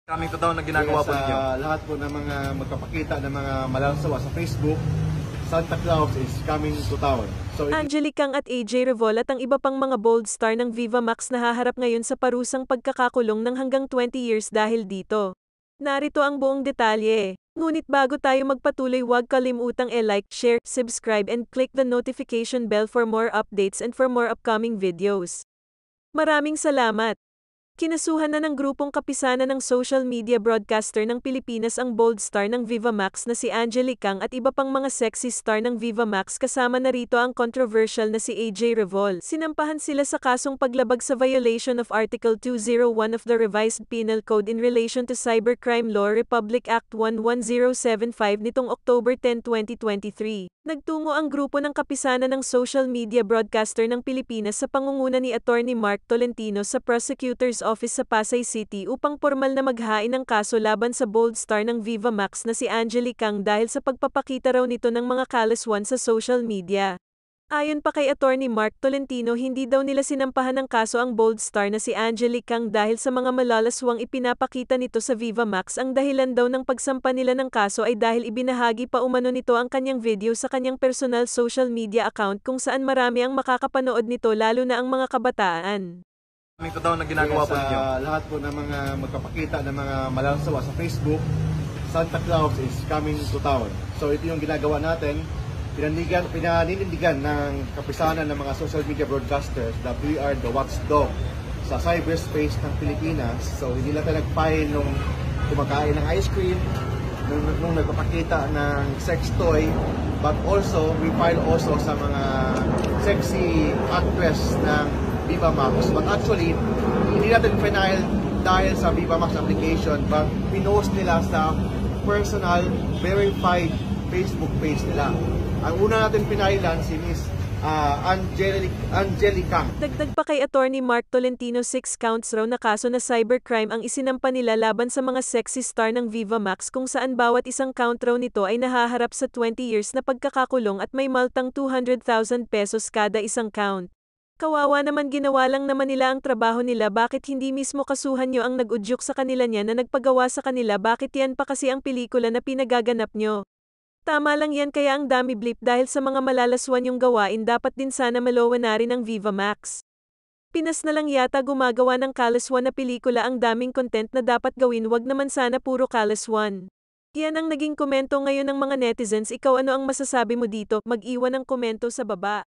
Kaming totoo na ginagawa po ninyo. Lahat po ng mga magpapakita ng mga malansawa sa Facebook, Santa Claus is coming to town. So, Angelique Kang at AJ Revol at ang iba pang mga bold star ng Viva Max nahaharap ngayon sa parusang pagkakakulong ng hanggang 20 years dahil dito. Narito ang buong detalye. Ngunit bago tayo magpatuloy, huwag kalimutang i-like, share, subscribe and click the notification bell for more updates and for more upcoming videos. Maraming salamat! Kinasuhan na ng grupong kapisanan ng social media broadcaster ng Pilipinas ang bold star ng Viva Max na si Angelique Kang at iba pang mga sexy star ng Viva Max, kasama na rito ang controversial na si AJ Revol. Sinampahan sila sa kasong paglabag sa violation of Article 201 of the Revised Penal Code in relation to Cybercrime Law, Republic Act 11075 nitong October 10, 2023. Nagtungo ang grupo ng kapisanan ng social media broadcaster ng Pilipinas sa pangunguna ni Attorney Mark Tolentino sa Prosecutor's Office sa Pasay City upang pormal na maghain ng kaso laban sa bold star ng Viva Max na si Angelique Kang dahil sa pagpapakita raw nito ng mga kalaswan sa social media. Ayon pa kay Attorney Mark Tolentino, hindi daw nila sinampahan ng kaso ang bold star na si Angelique Kang dahil sa mga malalaswang ipinapakita nito sa Viva Max. Ang dahilan daw ng pagsampa nila ng kaso ay dahil ibinahagi pa umano nito ang kanyang video sa kanyang personal social media account kung saan marami ang makakapanood nito, lalo na ang mga kabataan. Kaming totoo na ginagawa po ninyo. Lahat po ng mga magpapakita ng mga malansawa sa Facebook, Santa Claus is coming to town. So ito yung ginagawa natin. Pinaninindigan ng kapisanan ng mga social media broadcasters that we are the watchdog sa cyberspace ng Pilipinas. So hindi lang tayo nagpahin nung kumakain ng ice cream, nung nagpapakita ng sex toy, but also we file also sa mga sexy actress ng Viva Max. But actually, hindi natin final dahil sa Viva Max application, but pinost nila sa personal verified Facebook page nila. Ang una natin pinailan si Miss Angelique Kang. Dagdag pa kay Attorney Mark Tolentino, 6 counts raw na kaso na cybercrime ang isinampa nila laban sa mga sexy star ng Viva Max, kung saan bawat isang count raw nito ay nahaharap sa 20 years na pagkakakulong at may multang 200,000 pesos kada isang count. Kawawa naman, ginawa lang naman nila ang trabaho nila. Bakit hindi mismo kasuhan nyo ang nag-udyok sa kanila niya na nagpagawa sa kanila? Bakit yan pa kasi ang pelikula na pinagaganap nyo? Tama lang yan, kaya ang dami blip dahil sa mga malalaswan yung gawain. Dapat din sana malowa na rin ang Viva Max. Pinas na lang yata gumagawa ng kalaswan na pelikula, ang daming content na dapat gawin, wag naman sana puro kalaswan. Yan ang naging komento ngayon ng mga netizens. Ikaw, ano ang masasabi mo dito? Mag-iwan ng komento sa baba.